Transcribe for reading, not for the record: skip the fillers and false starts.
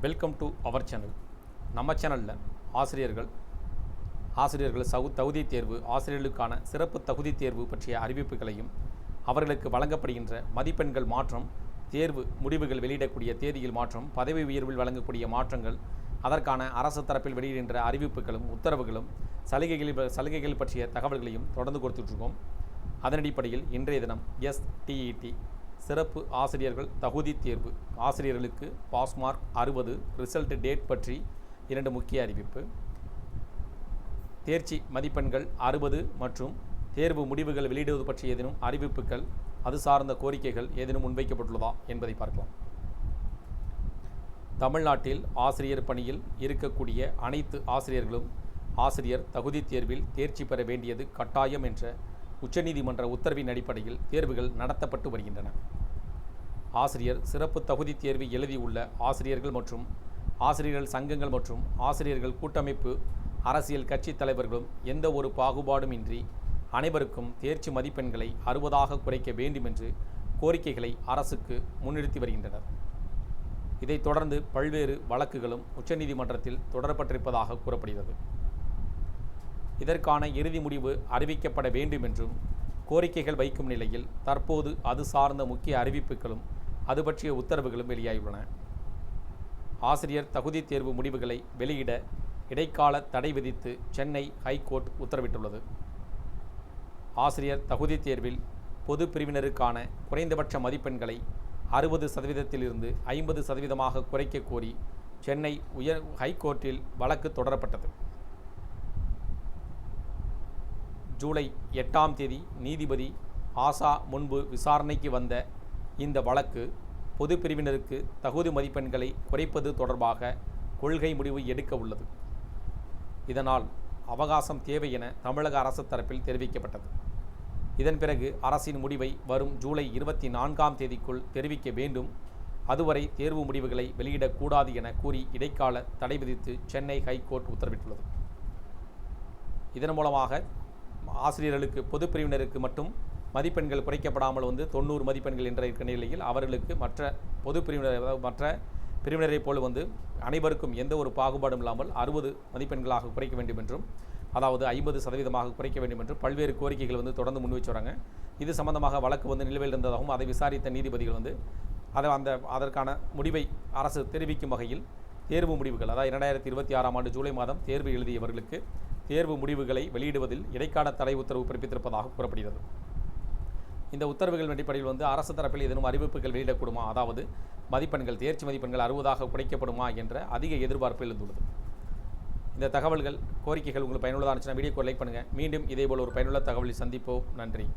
Welcome to our channel. நம்ம சேனலில் ஆசிரியர்கள் தகுதி தேர்வு, ஆசிரியர்களுக்கான சிறப்பு தகுதி தேர்வு பற்றிய அறிவிப்புகளையும், அவர்களுக்கு வழங்கப்படுகின்ற மதிப்பெண்கள் மாற்றம், தேர்வு முடிவுகள் வெளியிடக்கூடிய தேதியில் மாற்றம், பதவி உயர்வில் வழங்கக்கூடிய மாற்றங்கள், அதற்கான அரசு தரப்பில் வெளியிடுகின்ற அறிவிப்புகளும் உத்தரவுகளும் சலுகைகள் பற்றிய தகவல்களையும் தொடர்ந்து கொடுத்துட்ருக்கோம். அதன் அடிப்படையில் இன்றைய தினம் STET சிறப்பு ஆசிரியர்கள் தகுதி தேர்வு, ஆசிரியர்களுக்கு பாஸ் மார்க் 60, ரிசல்ட் டேட் பற்றி 2 முக்கிய அறிவிப்பு, தேர்ச்சி மதிப்பெண்கள் 60 மற்றும் தேர்வு முடிவுகள் வெளியிடுவது பற்றிய ஏதேனும் அறிவிப்புகள், அது சார்ந்த கோரிக்கைகள் ஏதேனும் முன்வைக்கப்பட்டுள்ளதா என்பதை பார்க்கலாம். தமிழ்நாட்டில் ஆசிரியர் பணியில் இருக்கக்கூடிய அனைத்து ஆசிரியர்களும் ஆசிரியர் தகுதி தேர்வில் தேர்ச்சி பெற வேண்டியது கட்டாயம் என்ற உச்சநீதிமன்ற உத்தரவின் அடிப்படையில் தேர்வுகள் நடத்தப்பட்டு வருகின்றன. ஆசிரியர் சிறப்பு தகுதி தேர்வு எழுதியுள்ள ஆசிரியர்கள் மற்றும் ஆசிரியர்கள் சங்கங்கள் மற்றும் ஆசிரியர்கள் கூட்டமைப்பு, அரசியல் கட்சி தலைவர்களும் எந்த ஒரு பாகுபாடும் இன்றி அனைவருக்கும் தேர்ச்சி மதிப்பெண்களை 60ஆக குறைக்க வேண்டும் என்று கோரிக்கைகளை அரசுக்கு முன்னிறுத்தி வருகின்றனர். இதைத் தொடர்ந்து பல்வேறு வழக்குகளும் உச்சநீதிமன்றத்தில் தொடரப்பட்டிருப்பதாக கூறப்படுகிறது. இதற்கான இறுதி முடிவு அறிவிக்கப்பட வேண்டும் என்றும் கோரிக்கைகள் வைக்கும் நிலையில் தற்போது அது சார்ந்த முக்கிய அறிவிப்புகளும் அது பற்றிய உத்தரவுகளும் வெளியாகியுள்ளன. ஆசிரியர் தகுதி தேர்வு முடிவுகளை வெளியிட இடைக்கால தடை விதித்து சென்னை ஹைகோர்ட் உத்தரவிட்டுள்ளது. ஆசிரியர் தகுதி தேர்வில் பொது பிரிவினருக்கான குறைந்தபட்ச மதிப்பெண்களை 60%இலிருந்து 50%ஆக குறைக்க கோரி சென்னை ஹைகோர்ட்டில் வழக்கு தொடரப்பட்டது. ஜூலை 8ஆம் தேதி நீதிபதி ஆசா முன்பு விசாரணைக்கு வந்த இந்த வழக்கு பொது பிரிவினருக்கு தகுதி மதிப்பெண்களை குறைப்பது தொடர்பாக கொள்கை முடிவு எடுக்க உள்ளது. இதனால் அவகாசம் தேவை என தமிழக அரசு தரப்பில் தெரிவிக்கப்பட்டது. இதன் பிறகு அரசின் முடிவை வரும் ஜூலை 24ஆம் தேதிக்குள் தெரிவிக்க வேண்டும். அதுவரை தேர்வு முடிவுகளை வெளியிடக்கூடாது என கூறி இடைக்கால தடை விதித்து சென்னை ஹைகோர்ட் உத்தரவிட்டுள்ளது. இதன் மூலமாக ஆசிரியர்களுக்கு பொது பிரிவினருக்கு மட்டும் மதிப்பெண்கள் குறைக்கப்படாமல் 90 மதிப்பெண்கள் என்ற இருக்கிற நிலையில் அவர்களுக்கு மற்ற பொது பிரிவினர், அதாவது மற்ற பிரிவினரை போல் அனைவருக்கும் எந்த ஒரு பாகுபாடும் இல்லாமல் 60 மதிப்பெண்களாக குறைக்க வேண்டும் என்றும், அதாவது 50% குறைக்க வேண்டும் என்றும் பல்வேறு கோரிக்கைகள் தொடர்ந்து முன்வைச்சு வராங்க. இது சம்பந்தமாக வழக்கு நிலுவையில் இருந்ததாகவும் அதை விசாரித்த நீதிபதிகள் அதற்கான முடிவை அரசு தெரிவிக்கும் வகையில் தேர்வு முடிவுகள், அதாவது 2026ஆம் ஆண்டு ஜூலை மாதம் தேர்வு எழுதியவர்களுக்கு தேர்வு முடிவுகளை வெளியிடுவதில் இடைக்கால தடை உத்தரவு பிறப்பித்திருப்பதாக கூறப்படுகிறது. இந்த உத்தரவுகள் அடிப்படையில் அரசு தரப்பில் ஏதேனும் அறிவிப்புகள் வெளியிடக்கூடுமா, அதாவது மதிப்பெண்கள், தேர்ச்சி மதிப்பெண்கள் 60ஆக குறைக்கப்படுமா என்ற அதிக எதிர்பார்ப்பு எழுந்துள்ளது. இந்த தகவல்கள், கோரிக்கைகள் உங்களுக்கு பயனுள்ளதாக இருந்துச்சுன்னா வீடியோக்கு லைக் பண்ணுங்கள். மீண்டும் இதேபோல் ஒரு பயனுள்ள தகவலை சந்திப்போம். நன்றி.